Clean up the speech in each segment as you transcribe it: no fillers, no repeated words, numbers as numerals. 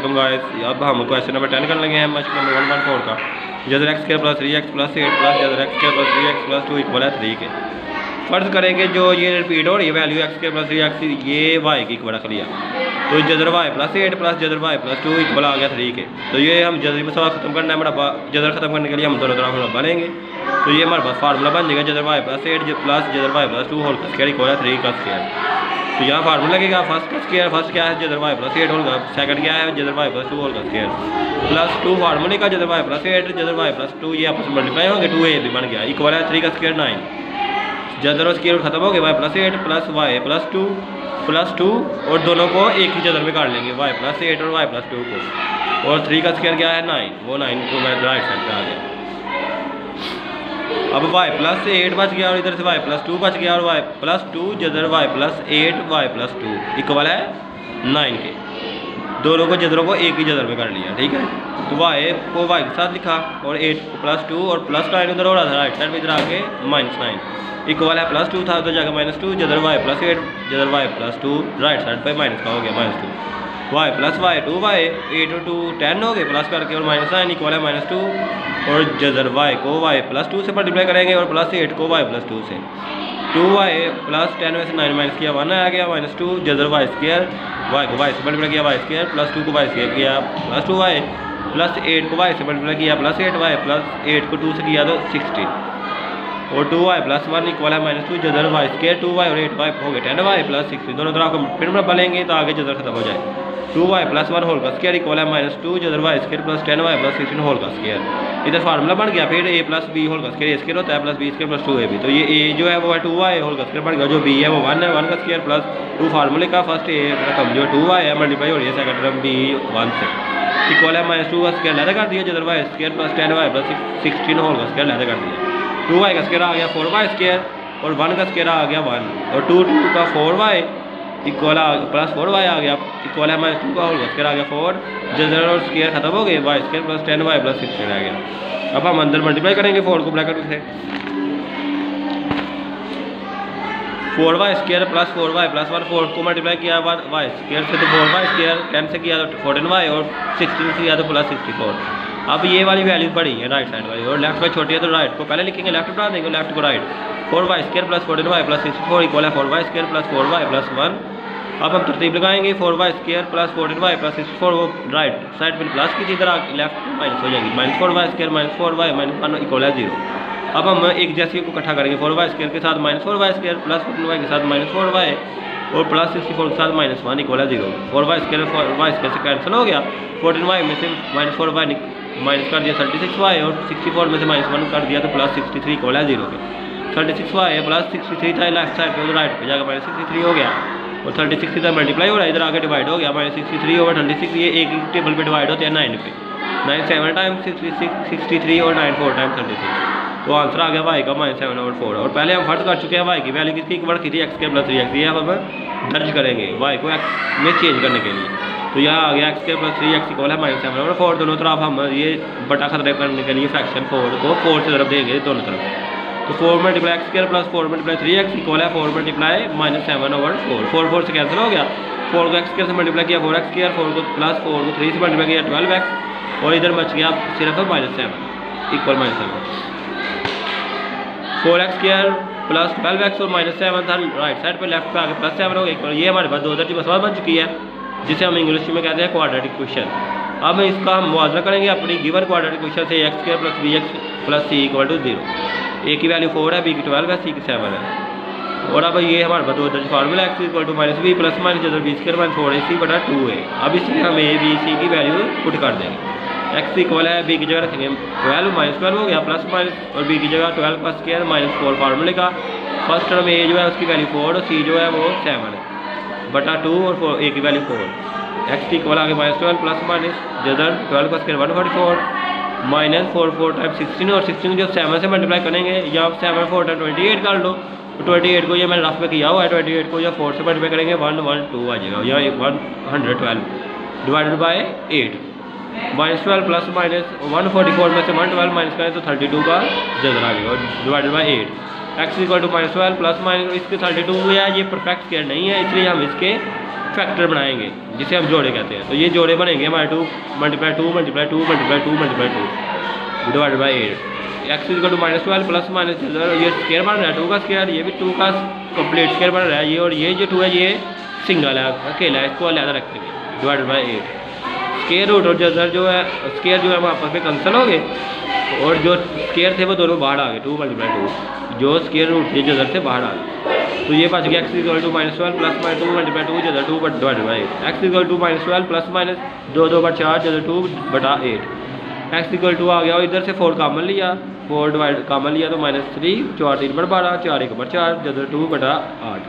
वालेकुम गाइस। अब हम क्वेश्चन नंबर 10 करने लगे हैं मशक नंबर 1.4 का। जदर x square plus 3x plus 8 plus जदर x square plus 3x plus 2 equal है 3 के। फर्ज करेंगे जो ये रिपीट हो रही है value x square plus 3x ये y की इक्वल रख लिया, तो जदर y प्लस 8 प्लस जदर y प्लस 2 इक्वल आ गया 3 के। तो ये हम जदर मसला खत्म करना है, हमारा जदर खत्म करने के लिए हम दोनों तरफ मुरब्बा लेंगे। तो ये हमारे पास फार्मूला बन जाएगा जदर y प्लस 8 प्लस जदर y प्लस 2 होल का स्क्वायर इक्वल है 3 का स्क्वायर। तो यहाँ फार्मूला लगेगा फर्स्ट का स्क्वायर, फर्स्ट क्या है जदर y प्लस 8 होल का, सेकंड क्या है जदर y प्लस 2 होल का स्क्वायर प्लस 2 फार्मूले का जदर y प्लस 8 जदर y प्लस 2 ये आपस में मल्टीप्लाई होंगे, 2a भी बन गया इक्वल है 3 का स्क्वायर 9। जदर और स्क्वायर खत्म हो गए, y plus 8 plus y plus 2 और दोनों को एक ही जदर में काट लेंगे, y प्लस 8 और y प्लस 2 को, और 3 का स्क्वायर क्या है 9, वो 9 को मैं राइट साइड पे आ गया। अब y प्लस 8 बच गया और इधर से y प्लस 2 बच गया और y प्लस 2 जदर y plus 8 y plus 2 equal है 9 के। दोनों को जदरों को एक ही जदर में कर लिया, ठीक है। तो y को y के साथ लिखा और 8 को प्लस 2 और प्लस 9 उधर हो रहा था राइट साइड में, इधर आके -9 इक्वल है प्लस 2 था तो जाकर -2 जदर y plus 8 जदर y plus 2 right side पे माइनस का हो गया -2 y प्लस y 2y 8 और 2 10 हो गए प्लस करके और -9 इक्वल है -2 और जदर y को y प्लस 2 से मल्टीप्लाई करेंगे और प्लस 8 को y प्लस 2 से। 2y प्लस 10 में से 9 माइनस किया 1 आ गया -2 जदर y स्क्वायर y को y से मल्टीप्लाई किया y स्क्वायर प्लस 2 को y स्क्वायर किया प्लस 2y प्लस 8 को y से मल्टीप्लाई किया प्लस 8y प्लस 8 को 2 से किया तो 16 और 2y प्लस 1 इक्वल है -2 जदर y स्क्वायर 2y और 8y हो गए 10y प्लस 16। दोनों तरफ को फिर मुरब्बा लेंगे तो आगे जदर खत्म हो जाए। 2y प्लस 1 होल का स्क्वायर इक्वल है -2 जदर y square plus 10y plus 16 whole का स्क्वायर। इधर फार्मूला बन गया फिर a प्लस b होल का स्क्वायर, a स्क्वायर होता है plus b square plus 2ab, तो ये a जो है वो है 2y होल का स्क्वायर बन गया, जो b है वो 1 है 1 का स्क्वायर प्लस 2 फार्मूले का फर्स्ट a रकम जो 2y है मल्टीप्लाई हो रही है सेकंड टर्म b 1 से इक्वल है -2 का स्क्वायर लैदा कर दिया जदर y square plus 10y plus 16 whole का स्क्वायर लैदा कर दिया। 2y का स्क्वायर आ गया 4y स्क्वायर और 1 का स्क्वायर आ गया 1 और 2 का 4y इक्वल प्लस 4y आ गया इक्वल है -2 का होल का स्क्वायर आ गया 4 जदर और स्क्वायर खत्म हो गए y square plus 10y plus 16 आ गया। अब हम अंदर मल्टीप्लाई करेंगे 4 को ब्रैकेट से 4y square plus 4y plus 1 4 को मल्टीप्लाई किया y स्क्वायर से तो 4y स्क्वायर 10 से किया तो 14y और 16 से किया तो प्लस 64। अब ये वाली वैल्यू बड़ी है राइट साइड वाली और लेफ्ट में छोटी है तो राइट को पहले लिखेंगे, लेफ्ट बना देंगे लेफ्ट को right. 4y square plus 14y plus 64 equal है 4y square plus 4y plus 1। अब हम तरतीब लगाएंगे 4y square plus 14y plus 64 वो राइट साइड में प्लस की इधर लेफ्ट माइनस हो जाएगी -4y स्क्वायर -4y -1 इक्वल है 0। अब हम एक जैसे को इकट्ठा करेंगे 4y स्क्वायर के साथ -4y स्क्वायर प्लस 14y के साथ -4y और प्लस 64 के साथ -1 इक्वल है 0। 4y स्क्वायर से कैंसिल हो गया, 14y में से -4y माइनस कर दिया 36y और 64 में से -1 कर दिया तो प्लस 63 इक्वल है 0 के। 36y प्लस 63 था लेफ्ट साइड पे, राइट पे जाकर -63 हो गया और 36 इधर मल्टीप्लाई हो रहा है, इधर आगे डिवाइड हो गया -63 ओवर 26 ये एक टेबल पे डिवाइड होते हैं 9 पे, 9 7 टाइम्स 63 और 9 4 टाइम्स 36, तो आंसर आ गया y का -7/4। और पहले हम फर्ज कर चुके हैं y की वैल्यू किसकी इक्वल की थी x स्क्वायर प्लस 3x, ये अब हम दर्ज करेंगे y को x में चेंज करने के लिए। तो यहाँ आ गया x square plus 3x equal है -7/4। दोनों तरफ हम ये बटा खतरे करने के लिए फ्रैक्शन 4 को 4 से तरफ देंगे दोनों तरफ, तो 4 multiply x square plus 4 multiply 3x equal है 4 मल्टीप्लाई -7/4। 4 से कैंसिल हो गया, 4 को x स्क्वायर से मल्टीप्लाई किया 4x स्क्वायर, 4 को प्लस 4 को 3 से मल्टीप्लाई किया 12x और इधर बच गया सिर्फ -7 equal -7। 4x square plus 12x और -7 था राइट साइड पे, लेफ्ट पे आगे प्लस 7 हो गया। ये हमारे पास 2 दर्जी मसला बन चुकी है जिसे हम इंग्लिश में कहते हैं क्वाड्रेटिक क्वेश्चन। अब इसका हम मुआवजा करेंगे अपनी गिवन क्वाड्रेटिक क्वेश्चन से x square plus bx plus c equal to 0। a की वैल्यू 4 है, b की 12 है, c की 7 है। और अब ये हमारे पास 2 दर्ज formula x equal to -b plus minus जदर b स्क्वायर माइनस 4ac बटा 2a। अब इसमें हम a b c की वैल्यू पुट कर देंगे। x इक्वल है b की जगह रखेंगे 12 -12 हो गया प्लस माइनस और b की जगह 12 का स्क्वायर -4 फार्मूले का फर्स्ट टर्म a जो है उसकी वैल्यू 4 और c जो है वो 7 है बटा 2 और a की वैल्यू 4। x इक्वल आगे -12 प्लस माइनस जदर 12 का स्क्वायर 144 -4 टाइम 16 और 16 जो 7 से मल्टीप्लाई करेंगे या 7 4 टाइम 28 कर लो, तो 28 को ये मैंने रफ में किया हुआ है, 28 को या 4 से मल्टीप्लाई करेंगे 112 आ जाएगा या 112 डिवाइडेड बाय 8 -12 प्लस माइनस 144 में से 112 माइनस करें तो 32 का जदर आ जाएगा divided by 8। x equal to -12 plus माइनस इसके 32 है, ये परफेक्ट स्क्वायर नहीं है इसलिए हम इसके फैक्टर बनाएंगे जिसे हम जोड़े कहते हैं। तो ये जोड़े बनेंगे हमारे 2 multiply 2 multiply 2 multiply 2 multiply 2 divided by 8। X equal to -12 plus minus ये स्केयर बन रहा है 2 का स्केयर, ये भी 2 का कंप्लीट स्केयर बन रहा है ये, और ये जो 2 है ये सिंगल है अकेला है, इसको अलग रखेंगे डिवाइडेड बाई 8। स्केयर रूट और जजर जो है स्केयर जो है वो आपस में कैंसिल हो गए और जो स्केयर थे वो दोनों बाहर आ गए 2 मल्टीप्लाई 2, जो स्केयर रूट थे जजर से बाहर आ गए। तो ये बच गया x equal to -12 plus minus 2 multiply 2 जजर 2 divided by 8। X equal to -12 plus minus 2 2 बटा 4 जजर 2 बटा 8। एक्स इक्वल टू आ गया और इधर से 4 कॉमन लिया, 4 डिवाइड कॉमन लिया तो -3, 4 3 बटा 12, 4 1 बटा 4 जजर 2 बटा 8।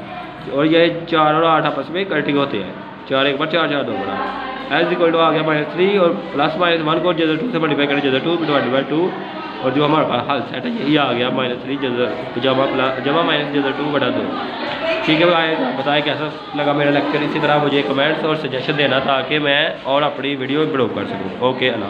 और ये 4 और 8 आपस में कटिंग होते हैं, 4 1 बटा 4 4 2 बटा। एज इक्वल टू आ गया -3 और प्लस माइनस 1 को जजर 2 से मल्टीप्लाई करें जजर 2 डिवाइडेड बाई 2, और जो हमारे पास हल सेट है यही आ गया -3 जजर जमा माइनस जजर 2 बटा 2। ठीक है भाई, बताएं कैसा लगा मेरा लेक्चर। इसी तरह मुझे कमेंट्स और सजेशन देना ताकि मैं और अपनी वीडियो इम्प्रूव कर सकूँ। ओके अल्लाह।